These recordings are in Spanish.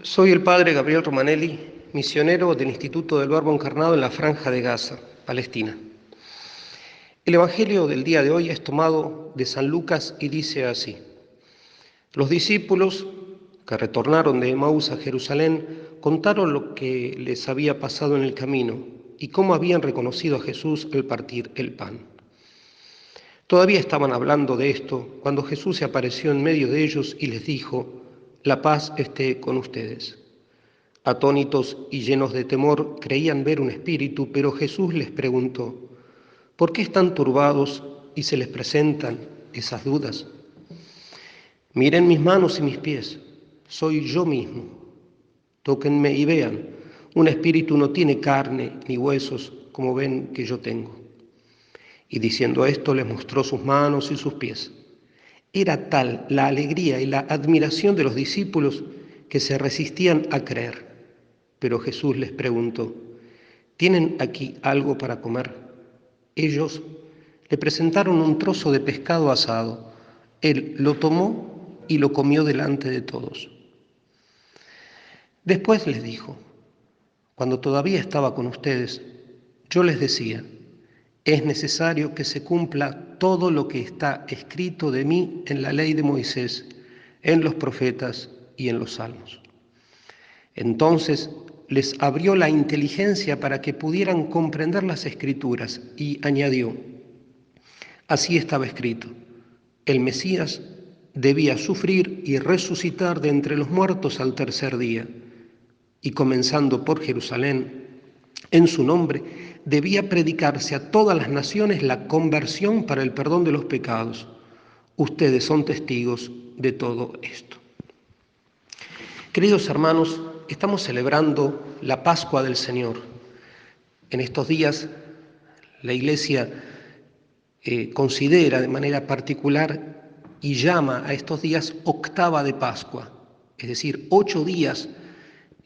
Soy el padre Gabriel Romanelli, misionero del Instituto del Verbo Encarnado en la Franja de Gaza, Palestina. El Evangelio del día de hoy es tomado de San Lucas y dice así: Los discípulos que retornaron de Emaús a Jerusalén contaron lo que les había pasado en el camino y cómo habían reconocido a Jesús al partir el pan. Todavía estaban hablando de esto cuando Jesús se apareció en medio de ellos y les dijo: La paz esté con ustedes. Atónitos y llenos de temor creían ver un espíritu, pero Jesús les preguntó: ¿Por qué están turbados y se les presentan esas dudas? Miren mis manos y mis pies, soy yo mismo. Tóquenme y vean, un espíritu no tiene carne ni huesos como ven que yo tengo. Y diciendo esto les mostró sus manos y sus pies. Era tal la alegría y la admiración de los discípulos que se resistían a creer. Pero Jesús les preguntó: ¿Tienen aquí algo para comer? Ellos le presentaron un trozo de pescado asado. Él lo tomó y lo comió delante de todos. Después les dijo: Cuando todavía estaba con ustedes, yo les decía: es necesario que se cumpla todo lo que está escrito de mí en la ley de Moisés, en los profetas y en los salmos. Entonces les abrió la inteligencia para que pudieran comprender las Escrituras y añadió: así estaba escrito, el Mesías debía sufrir y resucitar de entre los muertos al tercer día, y comenzando por Jerusalén, en su nombre debía predicarse a todas las naciones la conversión para el perdón de los pecados. Ustedes son testigos de todo esto. Queridos hermanos, estamos celebrando la Pascua del Señor. En estos días la Iglesia considera de manera particular y llama a estos días octava de Pascua, es decir, 8 días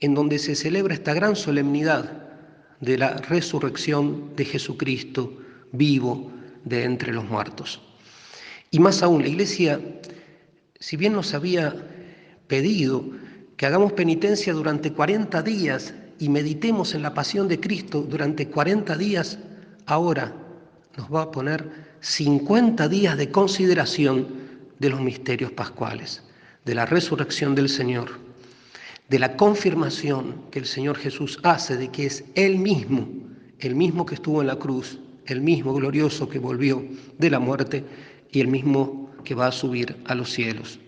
en donde se celebra esta gran solemnidad de la resurrección de Jesucristo vivo de entre los muertos. Y más aún, la Iglesia, si bien nos había pedido que hagamos penitencia durante 40 días y meditemos en la pasión de Cristo durante 40 días, ahora nos va a poner 50 días de consideración de los misterios pascuales, de la resurrección del Señor, de la confirmación que el Señor Jesús hace de que es Él mismo, el mismo que estuvo en la cruz, el mismo glorioso que volvió de la muerte y el mismo que va a subir a los cielos.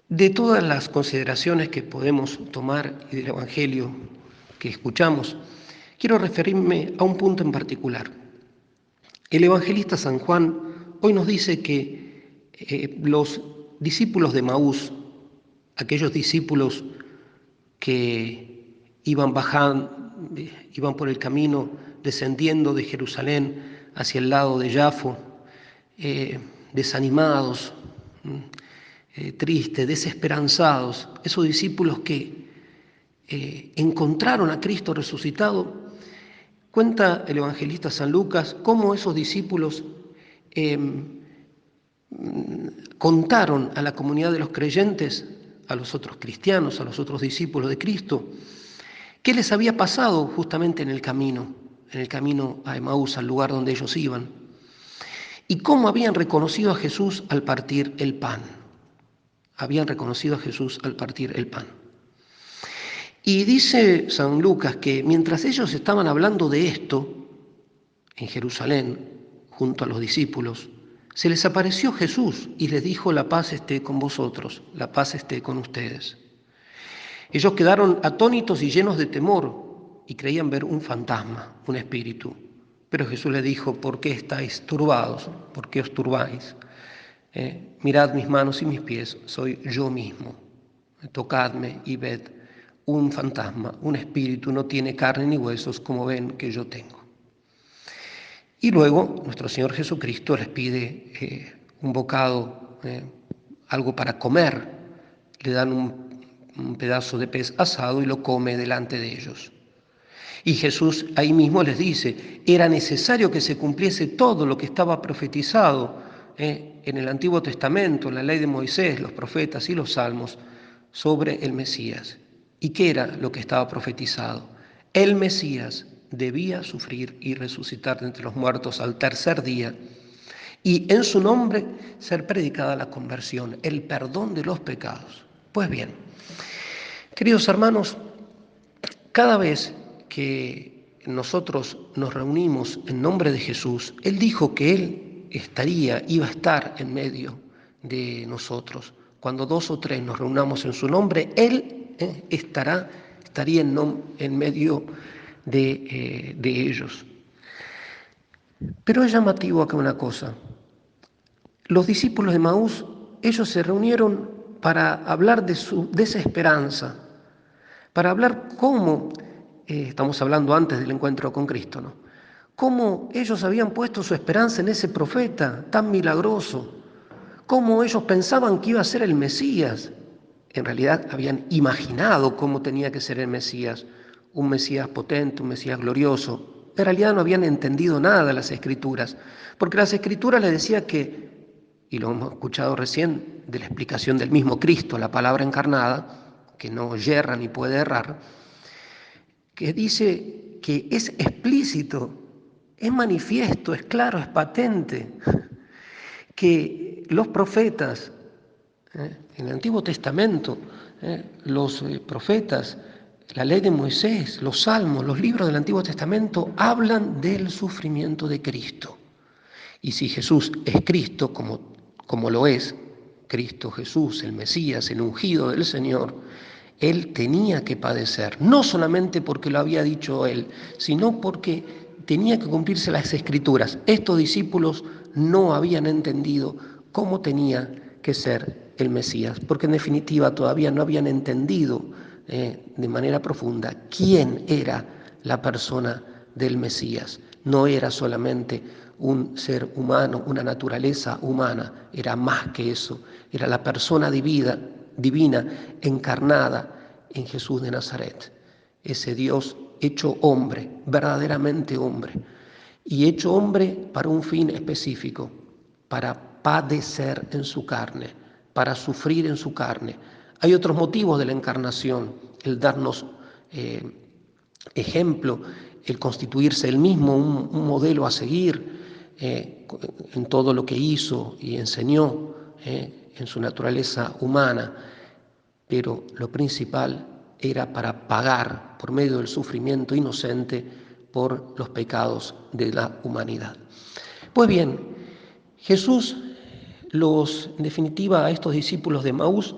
De todas las consideraciones que podemos tomar y del Evangelio que escuchamos, quiero referirme a un punto en particular. El evangelista San Juan hoy nos dice que los discípulos de Emaús, aquellos discípulos que iban por el camino descendiendo de Jerusalén hacia el lado de Jafo, desanimados, tristes, desesperanzados, esos discípulos que encontraron a Cristo resucitado. Cuenta el evangelista San Lucas cómo esos discípulos contaron a la comunidad de los creyentes, a los otros cristianos, a los otros discípulos de Cristo, qué les había pasado justamente en el camino a Emaús, al lugar donde ellos iban, y cómo habían reconocido a Jesús al partir el pan. Habían reconocido a Jesús al partir el pan. Y dice San Lucas que mientras ellos estaban hablando de esto en Jerusalén, junto a los discípulos, se les apareció Jesús y les dijo: la paz esté con vosotros, la paz esté con ustedes. Ellos quedaron atónitos y llenos de temor y creían ver un fantasma, un espíritu. Pero Jesús les dijo: ¿por qué estáis turbados? ¿Por qué os turbáis? Mirad mis manos y mis pies, soy yo mismo. Tocadme y ved, un fantasma, un espíritu no tiene carne ni huesos como ven que yo tengo. Y luego nuestro Señor Jesucristo les pide un bocado, algo para comer. Le dan un pedazo de pez asado y lo come delante de ellos. Y Jesús ahí mismo les dice: era necesario que se cumpliese todo lo que estaba profetizado en el Antiguo Testamento, en la ley de Moisés, los profetas y los salmos, sobre el Mesías. ¿Y qué era lo que estaba profetizado? El Mesías debía sufrir y resucitar de entre los muertos al tercer día, y en su nombre ser predicada la conversión, el perdón de los pecados. Pues bien, queridos hermanos, cada vez que nosotros nos reunimos en nombre de Jesús, Él dijo que Él iba a estar en medio de nosotros. Cuando 2 o 3 nos reunamos en su nombre, Él estaría en medio de ellos. Pero es llamativo acá una cosa. Los discípulos de Maús, ellos se reunieron para hablar de su desesperanza, para hablar cómo, estamos hablando antes del encuentro con Cristo, ¿no? Cómo ellos habían puesto su esperanza en ese profeta tan milagroso, cómo ellos pensaban que iba a ser el Mesías. En realidad habían imaginado cómo tenía que ser el Mesías, un Mesías potente, un Mesías glorioso. En realidad no habían entendido nada de las Escrituras, porque las Escrituras les decía que, y lo hemos escuchado recién de la explicación del mismo Cristo, la palabra encarnada, que no yerra ni puede errar, que dice que es explícito, es manifiesto, es claro, es patente, que los profetas, en el Antiguo Testamento, los profetas, la ley de Moisés, los salmos, los libros del Antiguo Testamento hablan del sufrimiento de Cristo. Y si Jesús es Cristo, como lo es, Cristo Jesús, el Mesías, el ungido del Señor, Él tenía que padecer, no solamente porque lo había dicho Él, sino porque tenía que cumplirse las Escrituras. Estos discípulos no habían entendido cómo tenía que ser el Mesías, porque en definitiva todavía no habían entendido de manera profunda quién era la persona del Mesías. No era solamente un ser humano, una naturaleza humana, era más que eso, era la persona divina encarnada en Jesús de Nazaret, ese Dios hecho hombre, verdaderamente hombre, y hecho hombre para un fin específico, para padecer en su carne, para sufrir en su carne. Hay otros motivos de la encarnación, el darnos ejemplo, el constituirse él mismo un modelo a seguir en todo lo que hizo y enseñó en su naturaleza humana, pero lo principal era para pagar por medio del sufrimiento inocente por los pecados de la humanidad. Pues bien, Jesús en definitiva, a estos discípulos de Maús,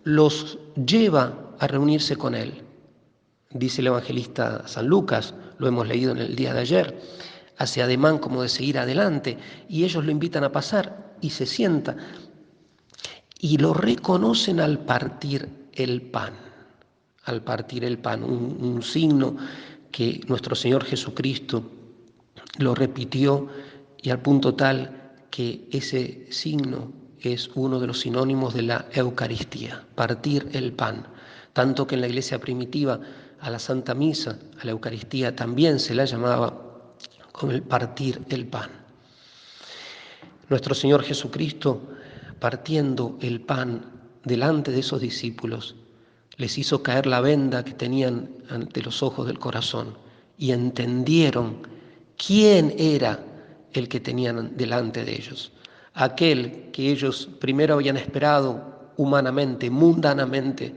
los lleva a reunirse con Él. Dice el evangelista San Lucas, lo hemos leído en el día de ayer, hace ademán como de seguir adelante, y ellos lo invitan a pasar y se sienta, y lo reconocen al partir el pan, un signo que nuestro Señor Jesucristo lo repitió, y al punto tal que ese signo es uno de los sinónimos de la Eucaristía, partir el pan. Tanto que en la iglesia primitiva a la Santa Misa, a la Eucaristía, también se la llamaba como el partir el pan. Nuestro Señor Jesucristo, partiendo el pan delante de esos discípulos, les hizo caer la venda que tenían ante los ojos del corazón y entendieron quién era el que tenían delante de ellos. Aquel que ellos primero habían esperado humanamente, mundanamente,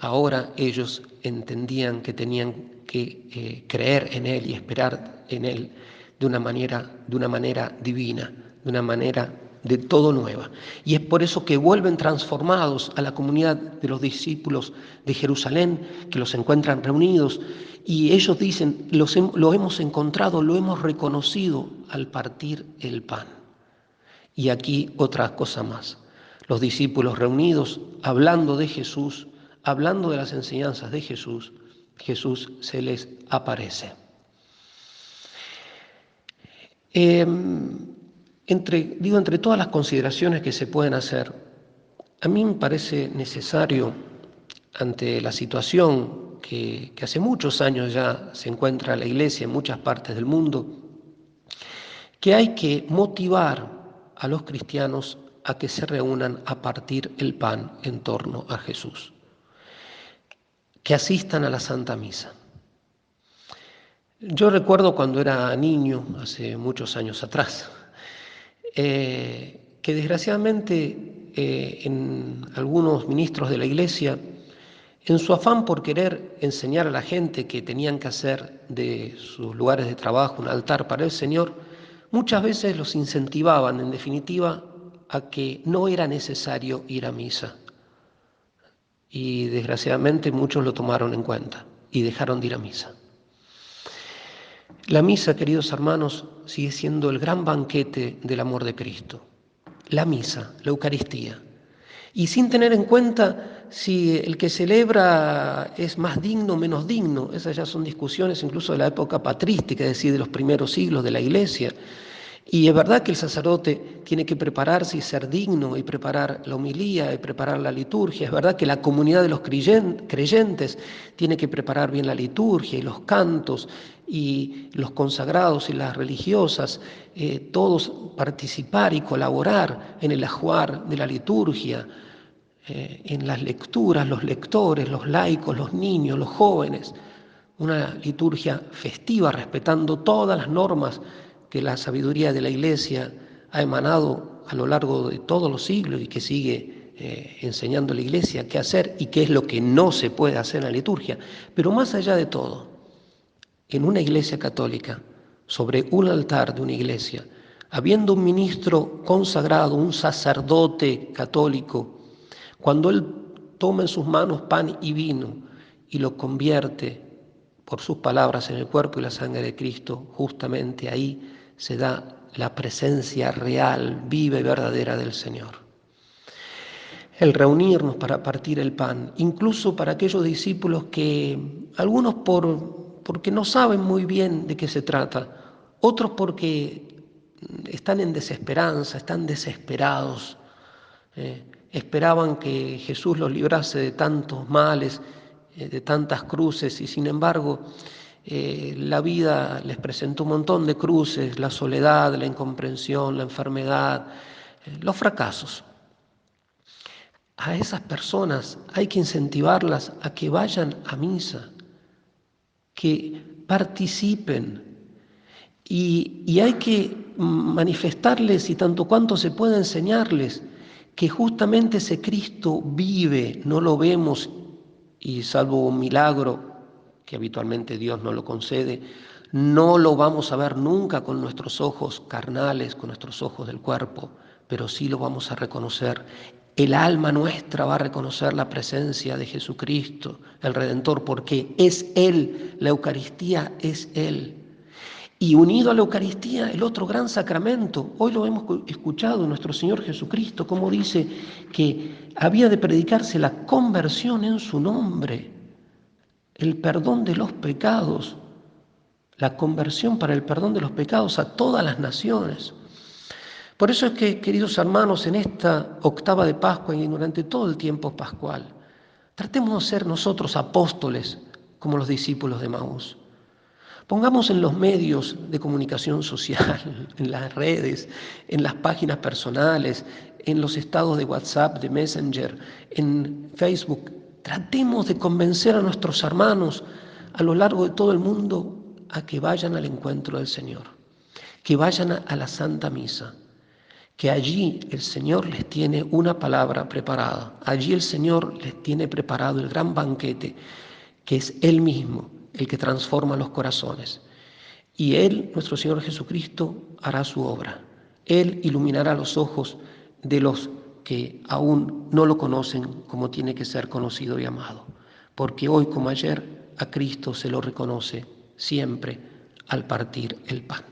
ahora ellos entendían que tenían que creer en Él y esperar en Él de una manera divina, de una manera de todo nueva. Y es por eso que vuelven transformados a la comunidad de los discípulos de Jerusalén, que los encuentran reunidos, y ellos dicen, lo hemos encontrado, lo hemos reconocido al partir el pan. Y aquí otra cosa más. Los discípulos reunidos, hablando de Jesús, hablando de las enseñanzas de Jesús, Jesús se les aparece. Entre todas las consideraciones que se pueden hacer, a mí me parece necesario, ante la situación que hace muchos años ya se encuentra la Iglesia en muchas partes del mundo, que hay que motivar a los cristianos a que se reúnan a partir el pan en torno a Jesús. que asistan a la Santa Misa. Yo recuerdo cuando era niño, hace muchos años atrás, que desgraciadamente en algunos ministros de la Iglesia, en su afán por querer enseñar a la gente que tenían que hacer de sus lugares de trabajo un altar para el Señor, muchas veces los incentivaban, en definitiva, a que no era necesario ir a misa. Y desgraciadamente muchos lo tomaron en cuenta y dejaron de ir a misa. La misa, queridos hermanos, sigue siendo el gran banquete del amor de Cristo. La misa, la Eucaristía. Y sin tener en cuenta si el que celebra es más digno o menos digno. Esas ya son discusiones incluso de la época patrística, es decir, de los primeros siglos de la Iglesia. Y es verdad que el sacerdote tiene que prepararse y ser digno y preparar la homilía y preparar la liturgia. Es verdad que la comunidad de los creyentes tiene que preparar bien la liturgia y los cantos y los consagrados y las religiosas, todos participar y colaborar en el ajuar de la liturgia, en las lecturas, los lectores, los laicos, los niños, los jóvenes. Una liturgia festiva respetando todas las normas que la sabiduría de la Iglesia ha emanado a lo largo de todos los siglos y que sigue enseñando a la Iglesia qué hacer y qué es lo que no se puede hacer en la liturgia. Pero más allá de todo, en una Iglesia católica, sobre un altar de una iglesia, habiendo un ministro consagrado, un sacerdote católico, cuando él toma en sus manos pan y vino y lo convierte por sus palabras en el cuerpo y la sangre de Cristo, justamente ahí se da la presencia real, viva y verdadera del Señor. El reunirnos para partir el pan, incluso para aquellos discípulos que, algunos porque no saben muy bien de qué se trata, otros porque están en desesperanza, están desesperados, esperaban que Jesús los librase de tantos males, de tantas cruces, y sin embargo la vida les presentó un montón de cruces, la soledad, la incomprensión, la enfermedad, los fracasos. A esas personas hay que incentivarlas a que vayan a misa, que participen, y hay que manifestarles, y tanto cuanto se pueda enseñarles, que justamente ese Cristo vive, no lo vemos, y salvo un milagro, que habitualmente Dios no lo concede, no lo vamos a ver nunca con nuestros ojos carnales, con nuestros ojos del cuerpo, pero sí lo vamos a reconocer. El alma nuestra va a reconocer la presencia de Jesucristo, el Redentor, porque es Él, la Eucaristía es Él. Y unido a la Eucaristía, el otro gran sacramento, hoy lo hemos escuchado, nuestro Señor Jesucristo, como dice que había de predicarse la conversión en su nombre, el perdón de los pecados, la conversión para el perdón de los pecados a todas las naciones. Por eso es que, queridos hermanos, en esta octava de Pascua y durante todo el tiempo pascual, tratemos de ser nosotros apóstoles como los discípulos de Maús. Pongamos en los medios de comunicación social, en las redes, en las páginas personales, en los estados de WhatsApp, de Messenger, en Facebook. Tratemos de convencer a nuestros hermanos a lo largo de todo el mundo a que vayan al encuentro del Señor, que vayan a la Santa Misa, que allí el Señor les tiene una palabra preparada. Allí el Señor les tiene preparado el gran banquete, que es Él mismo, el que transforma los corazones. Y Él, nuestro Señor Jesucristo, hará su obra. Él iluminará los ojos de los que aún no lo conocen como tiene que ser conocido y amado. Porque hoy como ayer a Cristo se lo reconoce siempre al partir el pan.